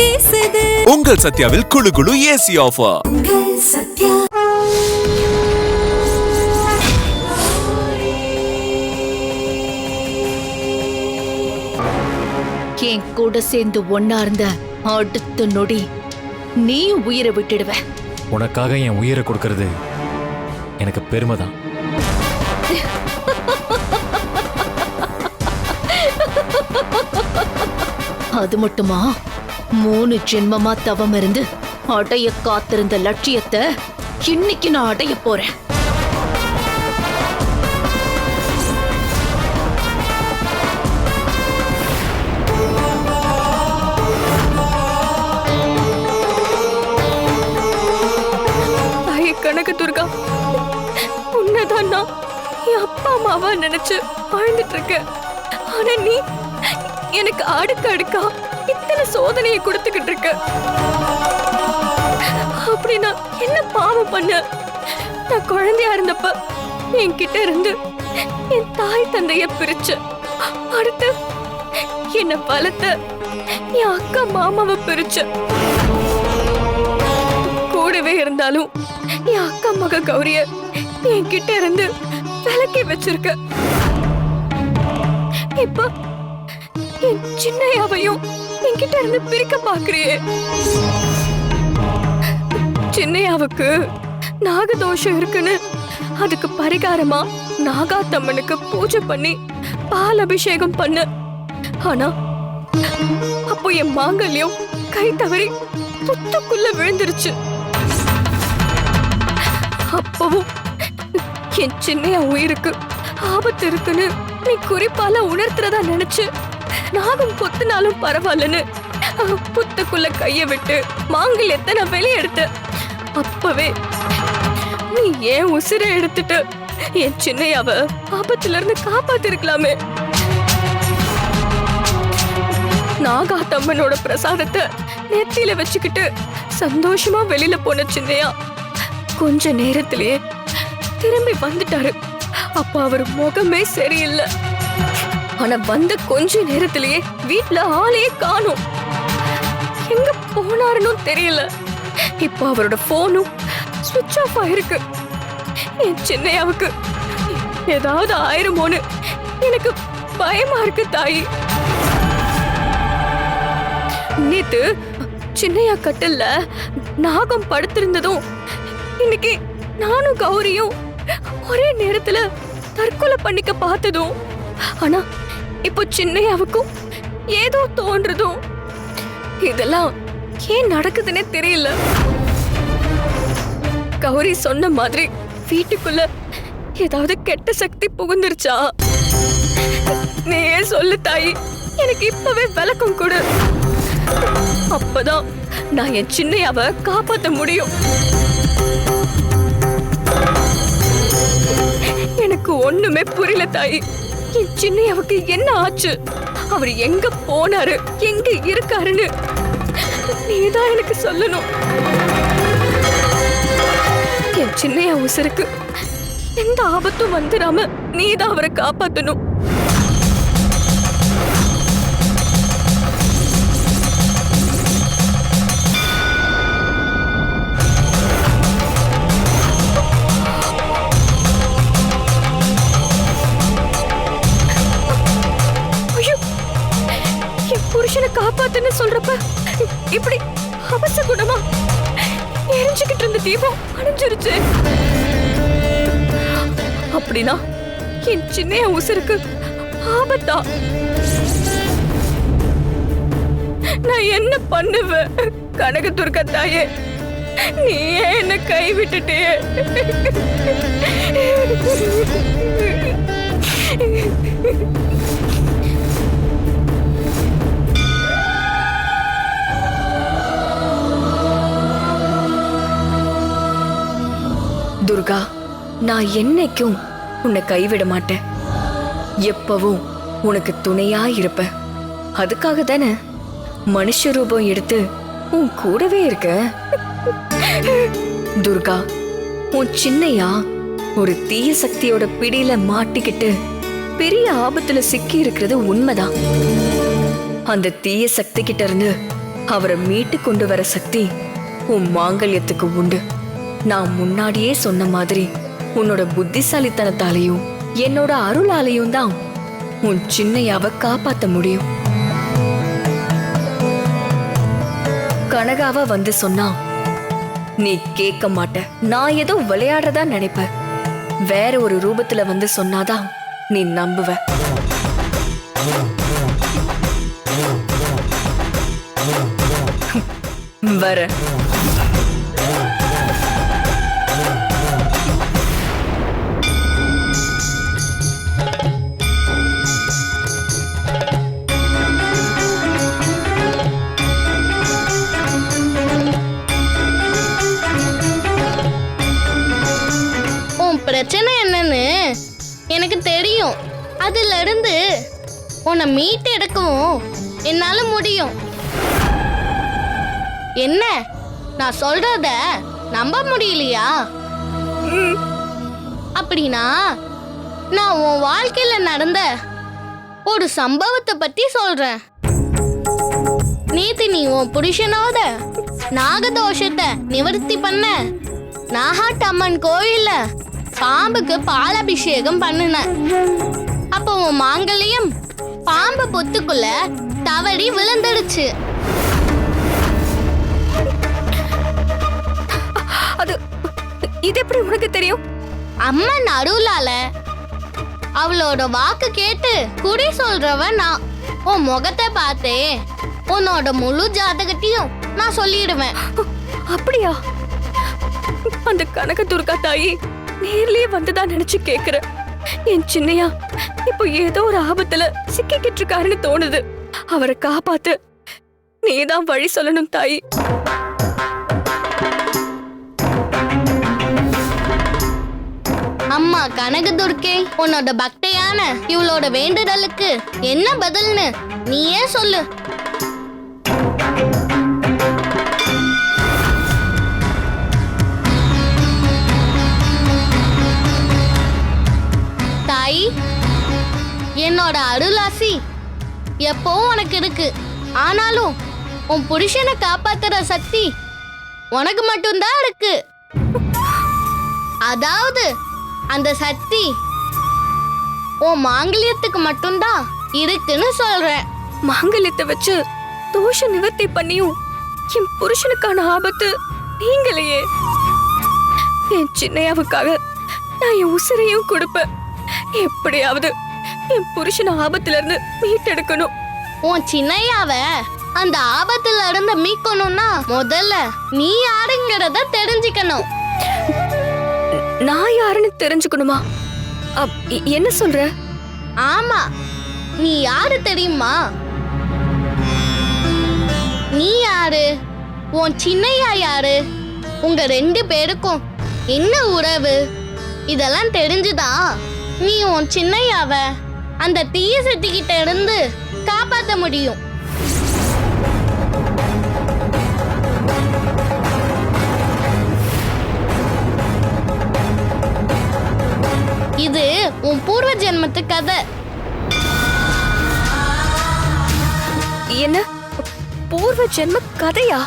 வீசுது. உங்கள் சத்யாவில் குளு குளு ஏசி ஆஃபர். சத்யா. என் கூட சேர்ந்து ஒன்னா இருந்த அடுத்த நொடி நீயும் உயிரை விட்டுடுவ. உனக்காக என் உயிரை கொடுக்கறது எனக்கு பெருமைதான். அது மட்டுமா, 3 ஜென்மமா தவம் இருந்து அடைய காத்திருந்த லட்சியத்தை இன்னைக்கு நான் அடைய போறேன். கனக துர்கா, உன்னதான் நான் என் அப்பா அம்மாவா நினைச்சு வாழ்ந்துட்டு இருக்கேன். ஆனா நீ எனக்கு அடுக்க அடுக்கா இத்தனை சோதனையை கொடுத்துக்கிட்டு இருக்க. அப்படின்னா என்ன பாவம் பண்ண? நான் குழந்தையா இருந்தப்ப என்கிட்ட இருந்து என் தாய் தந்தைய பிரிச்சு, அடுத்து என்ன வளர்த்த என் அக்கா மாமாவை பிரிச்சு, கூடவே இருந்தாலும் என் அக்கா மக கௌரிய என்கிட்ட இருந்து விலக்கி வச்சிருக்க. இப்ப என் சின்னையாவையும் என்கிட்ட இருந்து பிரிக்க பாக்குறியே. சின்னையாவுக்கு நாகதோஷம் இருக்குன்னு அதுக்கு பரிகாரமா நாகாத்தம்மனுக்கு பூஜை பண்ணி பால் அபிஷேகம் பண்ண. ஆனா அப்போ என் மாங்கல்யம் கை தவறி புத்துக்குள்ள விழுந்துருச்சு. அப்பவும் என் சின்னையா உயிருக்கு ஆபத்து இருக்குன்னு நீ குறிப்பால உணர்த்துறதா நினைச்சு நாகம் கொத்தினாலும் பரவாயில்லன்னு புத்துக்குள்ள கைய விட்டு மாங்கல்யத்தை நான் வெளியெடுத்த. அப்பவே நீ ஏன் உசிரை எடுத்துட்டு என் சின்னையாவ ஆபத்துல இருந்து காப்பாத்திருக்கலாமே. நாகாத்தம்மனோட பிரசாதத்தை நெத்தியில வச்சுக்கிட்டு சந்தோஷமா வெளியில போன சின்னையா கொஞ்ச நேரத்திலே திரும்பி வந்துட்டாரு. அப்ப அவர் முகமே சரியில்லை. ஆனா வந்த கொஞ்ச நேரத்திலேயே வீட்டுல ஆளையே காணோம். எங்க போனாருன்னு தெரியல. இப்ப அவரோட போனும் சுவிட்ச் ஆஃப் ஆயிருக்கு. என் சின்னையாவுக்கு ஏதாவது ஆயிருமோன்னு எனக்கு பயமா இருக்கு தாயி. நேத்து சின்னையா கட்டில்ல நாகம் படுத்திருந்ததும் இன்னைக்கு நானும் கௌரியும் ஒரே நேரத்துல தற்கொலை பண்ணிக்க பார்த்ததும், ஆனா இப்போ சின்னையாவுக்கும் ஏதோ தோன்றதும், இதெல்லாம் ஏன் நடக்குதுன்னே தெரியல. கௌரி சொன்ன மாதிரி வீட்டுக்குள்ள ஏதாவது கெட்ட சக்தி புகுந்துருச்சா? நீயே சொல்லு தாயி, எனக்கு இப்பவே விளக்கம் கொடு. அப்பதான் நான் என் சின்னையாவை காப்பாத்த முடியும். எனக்கு ஒண்ணுமே புரியல தாயி. என் சின்னையாவுக்கு என்ன ஆச்சு? அவர் எங்க போனாரு, எங்க இருக்காருன்னு நீதான் எனக்கு சொல்லணும். என் சின்னையா உசுருக்கு எந்த ஆபத்தும் வந்துடாம நீதான் அவரை காப்பாத்தணும். புருஷனை காப்பாத்துன்னு சொல்றப்ப இப்படி அவசகுணமா எரிஞ்சுக்கிட்டு இருந்த தீபம் அணைஞ்சிருச்சு. அப்படின்னா என் சின்னையா உசுருக்கு ஆபத்தா? நான் என்ன பண்ணுவேன்? கனகதுர்கா தாயே, நீ என்ன கை விட்டுட்டே? துர்கா, நான் என்னைக்கும் உன்னை கைவிட மாட்டேன். எப்பவும் உனக்கு துணையா இருப்பேன். அதுக்காக தானே மனுஷ ரூபம் எடுத்து உன் கூடவே இருக்க. துர்கா, உன் சின்னையா ஒரு தீய சக்தியோட பிடியில மாட்டிக்கிட்டு பெரிய ஆபத்துல சிக்கி இருக்கிறது உண்மைதான். அந்த தீய சக்தி கிட்ட இருந்து அவரை மீட்டு கொண்டு வர சக்தி உன் மாங்கல்யத்துக்கு உண்டு. நான் முன்னாடியே சொன்ன மாதிரி உன்னோட புத்திசாலித்தனத்தாலையும் என்னோட அருளாலையும் தான் உன் சின்னையாவை காப்பாத்த முடியும். கனகாவ வந்து சொன்னா நீ கேட்க மாட்ட. நான் ஏதோ விளையாடுறதா நினைப்ப. வேற ஒரு ரூபத்துல வந்து சொன்னாதான் நீ நம்புவ. வர பிரச்சனை என்னன்னு எனக்கு தெரியும். அதுல இருந்து உன்னை மீட்டு எடுக்கவும் என்னால முடியும். என்ன நான் சொல்றத நம்ப முடியலையா? அப்படின்னா நான் உன் வாழ்க்கையில நடந்த ஒரு சம்பவத்தை பத்தி சொல்றேன். நேத்து நீ உன் புருஷனோட நாகதோஷத்தை நிவர்த்தி பண்ண நாகாட்டு அம்மன் கோயில்ல பாம்புக்கு பாலாபிஷேகம் பண்ணுன. அப்போ உன் மாங்கல்யம் பாம்பு பொத்துக்குள்ள தவறி விழுந்துடுச்சு. அது இது எப்படி உனக்கு தெரியும்? அம்மன் அருளால அவளோட வாக்கு கேட்டு குறி சொல்றவன் நான். உன் முகத்தை பார்த்தே உன்னோட முழு ஜாதகத்தையும் நான் சொல்லிடுவேன். அப்படியா? அந்த கனக துர்கா தாயி நேர்லயே வந்துதான் நினைச்சு கேக்குற. என் சின்னையா இப்போ ஏதோ ஒரு ஆபத்துல சிக்கிக்கிட்டு இருக்காருன்னு தோணுது. அவரை காப்பாத்து நீதான் வழி சொல்லணும் தாயி. அம்மா கனகதுர்க்கே, உன்னோட பக்தையான இவளோட வேண்டுதலுக்கு என்ன பதில்னு நீயே சொல்லு. தாய், என்னோட அருளாசி எப்பவும் உனக்கு இருக்கு. ஆனாலும் உன் புருஷனை காப்பாத்துற சக்தி உனக்கு மட்டும்தான் இருக்கு. அதாவது அந்த சக்தி உன் மாங்கல்யத்துக்கு மட்டும்தான் இருக்குன்னு சொல்றேன். மாங்கல்யத்தை வச்சு தோஷ நிவர்த்தி பண்ணியும் என் புருஷனுக்கான ஆபத்து நீங்களையே. என் சின்னையாவுக்காக நான் என் உசிரையும் கொடுப்பேன். எப்படியாவது என் புருஷன் ஆபத்துல இருந்து மீட்டெடுக்கணும். உன் சின்னையாவ அந்த ஆபத்துல இருந்து மீட்கணும்னா முதல்ல நீ யாருங்கிறத தெரிஞ்சுக்கணும். நான் யாருன்னு தெரிஞ்சுக்கணுமா? என்ன சொல்ற? ஆமா, நீ யாரு தெரியுமா? நீ யாரு, உன் சின்னையா யாரு, உங்க 2 பேருக்கும் என்ன உறவு, இதெல்லாம் தெரிஞ்சுதான் நீ உன் சின்னையாவ அந்த தீய சக்திகிட்ட இருந்து காப்பாத்த முடியும். இது உன் பூர்வ ஜென்மத்து கதை. என்ன பூர்வ ஜென்ம கதையா?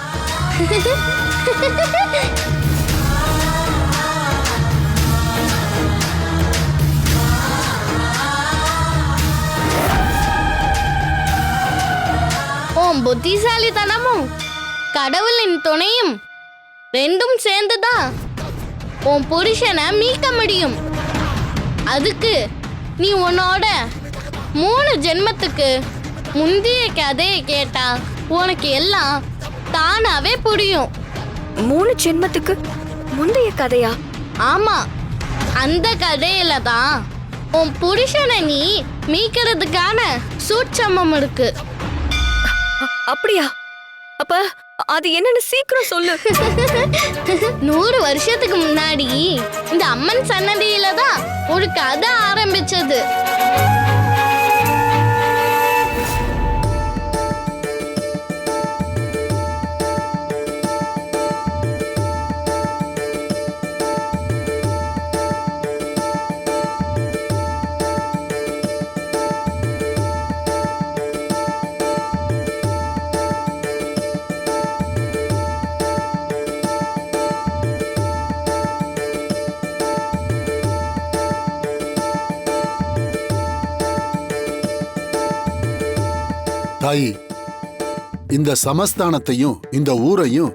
உன் புத்திசாலித்தனமும் கடவுளின் துணையும் 2ம் சேர்ந்துதான் உன் புருஷனை மீட்க முடியும். அதுக்கு நீ உன்னோட 3 ஜென்மத்துக்கு முந்தைய கதையை கேட்டா உனக்கு எல்லாம் தானாவே புரியும். 3 ஜென்மத்துக்கு முந்தைய கதையா? ஆமா, அந்த கதையில தான் உன் புருஷனை நீ மீட்கிறதுக்கான சூட்சமம் இருக்கு. அப்படியா? அப்ப அது என்னன்னு சீக்கிரம் சொல்லு. 100 வருஷத்துக்கு முன்னாடி இந்த அம்மன் சன்னதியில தான் ஒரு கதை ஆரம்பிச்சது. தாயி, இந்த சமஸ்தானத்தையும் இந்த ஊரையும்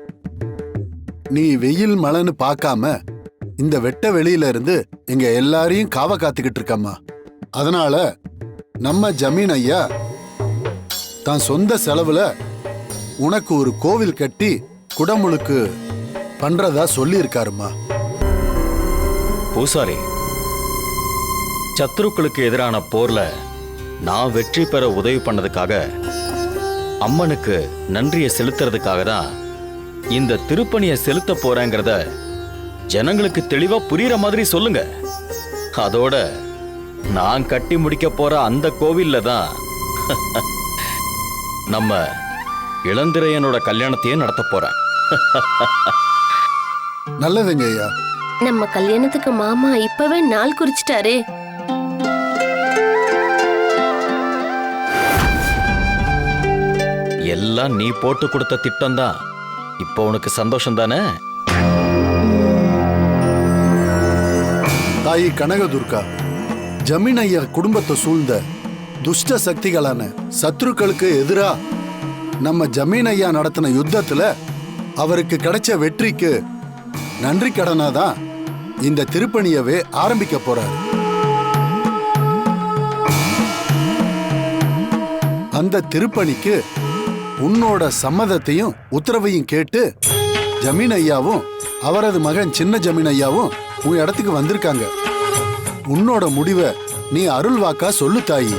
நீ வெயில் மழைன்னு பார்க்காம இந்த வெட்ட வெளியில இருந்து எங்க எல்லாரையும் காவ காத்துக்கிட்டு இருக்கம்மா. அதனால நம்ம ஜமீன் ஐயா தான் சொந்த செலவுல உனக்கு ஒரு கோவில் கட்டி குடமுழுக்கு பண்றதா சொல்லி இருக்காருமா. பூசாரி, சத்துருக்களுக்கு எதிரான போர்ல நான் வெற்றி பெற உதவி பண்ணதுக்காக அம்மனுக்கு நன்றியை செலுத்துறதுக்காக தான் இந்த திருப்பணியை செலுத்த போறேங்கிறத ஜனங்களுக்கு தெளிவா புரியுற மாதிரி சொல்லுங்க. அதோட நான் கட்டி முடிக்க போற அந்த கோவில்ல தான் நம்ம இளந்திரையனோட கல்யாணத்தையே நடத்த போறேன். நல்லதுங்க ஐயா. நம்ம கல்யாணத்துக்கு மாமா இப்பவே நாள் குறிச்சிட்டாரே. எல்லாம் நீ போட்டு கொடுத்த திட்டம் தான். இப்போ உனக்கு சந்தோஷம் தானே? தாயி கனகதுர்கா, ஜமீன் ஐயா குடும்பத்தை சூழ்ந்த துஷ்ட சக்திகளான சத்ருக்களுக்கு எதிரா நம்ம ஜமீன் ஐயா நடத்தின யுத்தத்துல அவருக்கு கிடைச்ச வெற்றிக்கு நன்றி கடனாதான் இந்த திருப்பணியவே ஆரம்பிக்க போறாரு. அந்த திருப்பணிக்கு உன்னோட சம்மதத்தையும் உத்தரவையும் கேட்டு ஜமீன் ஐயாவும் அவரது மகன் சின்ன ஜமீன் ஐயாவும் உன் இடத்துக்கு வந்திருக்காங்க. உன்னோட முடிவை நீ அருள் வாக்கா சொல்லு தாயி.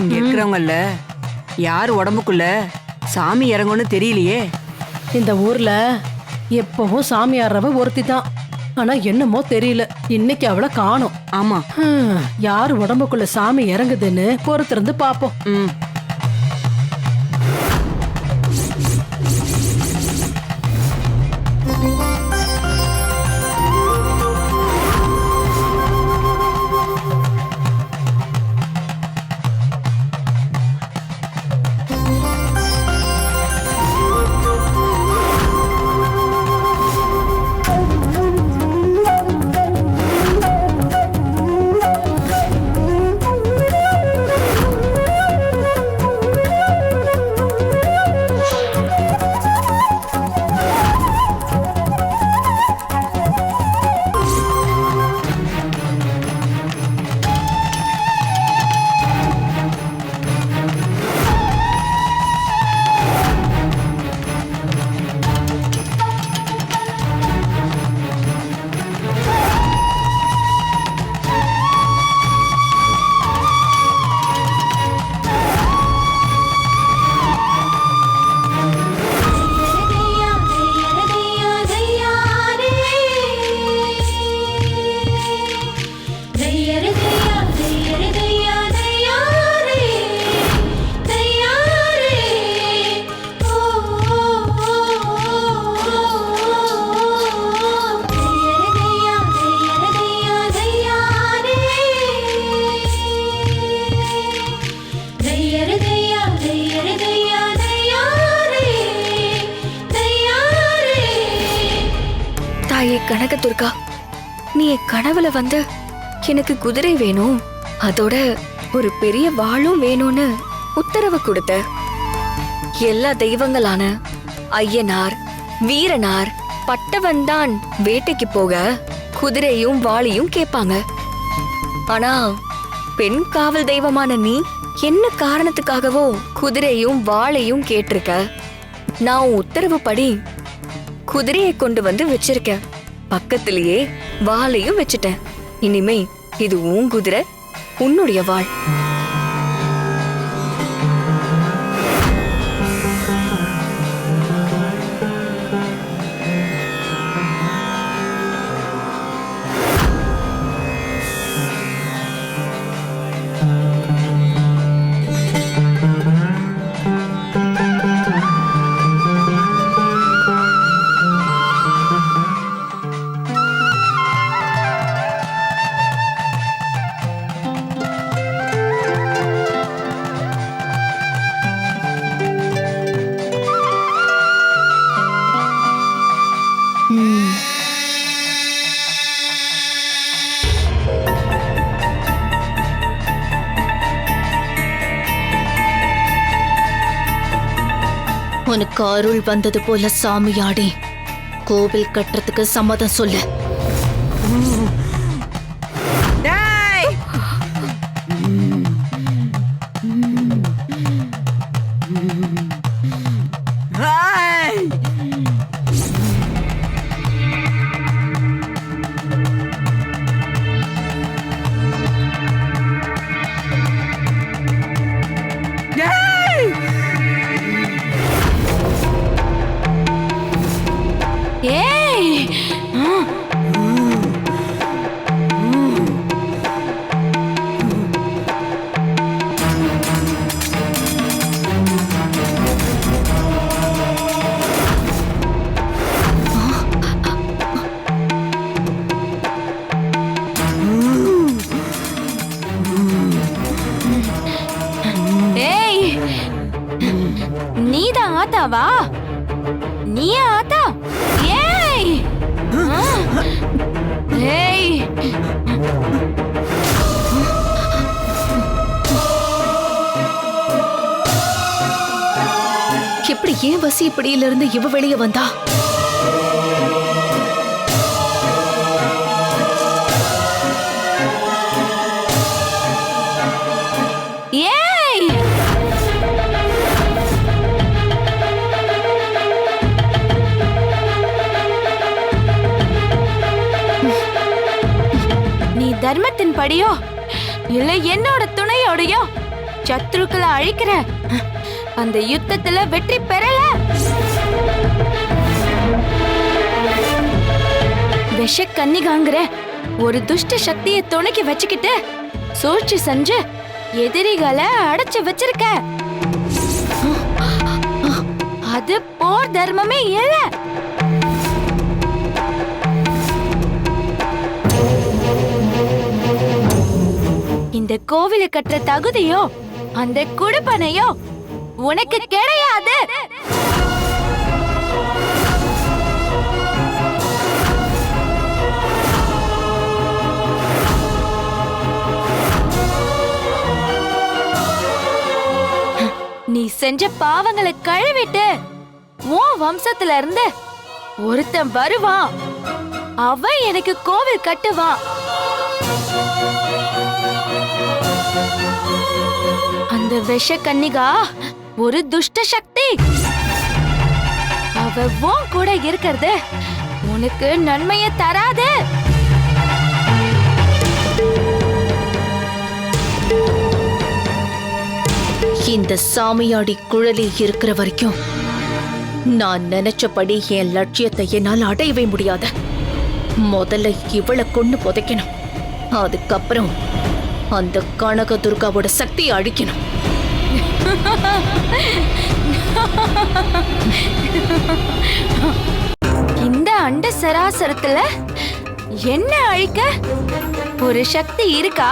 இங்க இருக்கிறவங்கல்ல யார் உடம்புக்குள்ள சாமி இறங்கும்னு தெரியலையே. இந்த ஊர்ல எப்பவும் சாமியார்றவ ஒருத்தி தான். ஆனா என்னமோ தெரியல, இன்னைக்கு அவளை காணோம். ஆமா. யார் உடம்புக்குள்ள சாமி இறங்குதுன்னு பொறுத்திருந்து பாப்போம். தாயே கனகதுர்கா, நீ கனவுல வந்து எனக்கு குதிரை வேணும், அதோட ஒரு பெரிய வாளும் வேணும்னு உத்தரவு கொடுத்த. எல்லா தெய்வங்களான ஐயனார், வீரனார், பட்டவன் தான் வேட்டைக்கு போக குதிரையும் வாளையும் கேட்பாங்க. ஆனா பெண் காவல் தெய்வமான நீ என்ன காரணத்துக்காகவோ குதிரையும் வாளையும் கேட்டிருக்க. நான் உத்தரவு படி குதிரையை கொண்டு வந்து வச்சிருக்கேன், பக்கத்திலேயே வாளையும் வச்சுட்டேன். இனிமே இது உன் குதிரை, உன்னுடைய வாள். உனக்கு அருள் வந்தது போல சாமியாடி கோவில் கட்டுறதுக்கு சம்மதம் சொல்லு. டேய்! ஏய்! டேய்! ஏய் ஏய் நீதான் ஆத்தாவா? நீயா ஆத்தா? ஏய் ஏய் எப்படி ஏன் வசி இப்படியில இருந்து இவ வெளியே வந்தா? ஏய் நீ தர்மத்தின் படியோ இல்ல என்னோட துணையோடையோ சத்ருக்களை அழிக்கிற அந்த யுத்தத்துல வெற்றி பெறல. விஷ கன்னிகாங்கிற ஒரு துஷ்ட சக்தியை துணைக்கு வச்சுக்கிட்டு சூழ்ச்சி செஞ்சு எதிரிகளை அடைச்சு வச்சிருக்க. அது போர் தர்மமே இல்ல. இந்த கோவிலை கட்டுற தகுதியோ அந்த குடுப்பனையோ உனக்கு கிடையாது. நீ செஞ்ச பாவங்களை கழுவிட்டு உன் வம்சத்துல இருந்து ஒருத்தன் வருவான். அவன் எனக்கு கோவில் கட்டுவான். அந்த விஷ கன்னிகா ஒரு துஷ்ட சக்தி. அவ உன் கூட இருக்கிறது உனக்கு நன்மையை தராது. இந்த சாமியாடி குழலி இருக்கிற வரைக்கும் நான் நினைச்சபடி என் லட்சியத்தை என்னால் அடையவே முடியாது. முதல்ல இவளை கொண்டு புதைக்கணும். அதுக்கப்புறம் அந்த கனக துர்காவோட சக்தியை அழிக்கணும். இந்த அண்ட சராசரத்துல என்ன அழிக்க ஒரு சக்தி இருக்கா?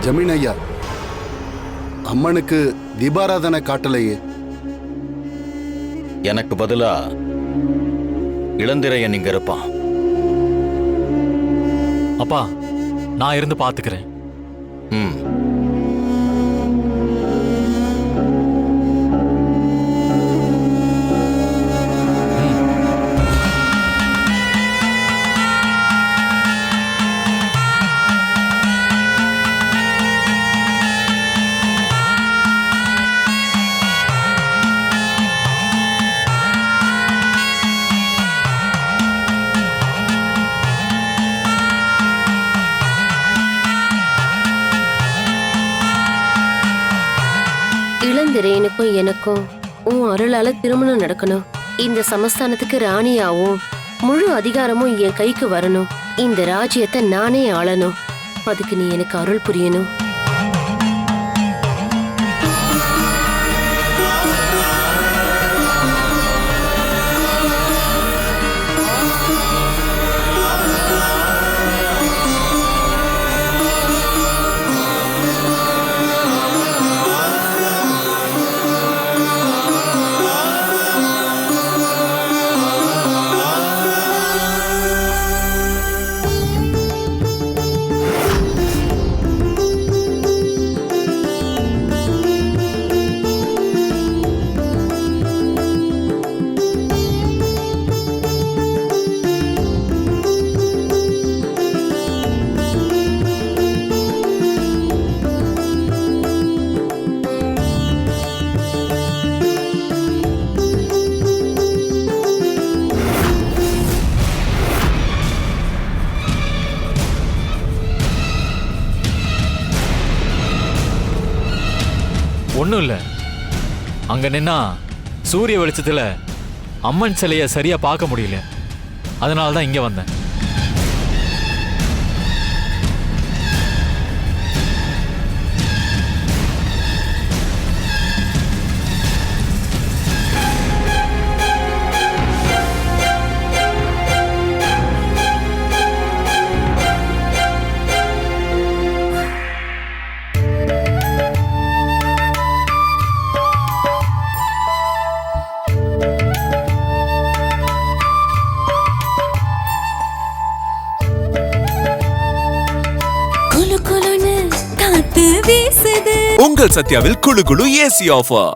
ஜமீன் ஐயா, அம்மனுக்கு தீபாராதனை காட்டலையே. எனக்கு பதிலா இளந்திரையன் இங்க இருப்பான். அப்பா, நான் இருந்து பாத்துக்கிறேன். ம். இளந்திரையனுக்கும் எனக்கும் உன் அருளால திருமணம் நடக்கணும். இந்த சமஸ்தானத்துக்கு ராணியாவும் முழு அதிகாரமும் என் கைக்கு வரணும். இந்த ராஜ்யத்தை நானே ஆளணும். அதுக்கு நீ எனக்கு அருள் புரியணும். ஒன்றும் இல்லை, அங்கே நின்னா சூரிய வெளிச்சத்தில் அம்மன் சிலையை சரியாக பார்க்க முடியல. அதனால தான் இங்கே வந்தேன். உங்கள் சத்யாவில் குளு குளு ஏசி ஆஃபர்.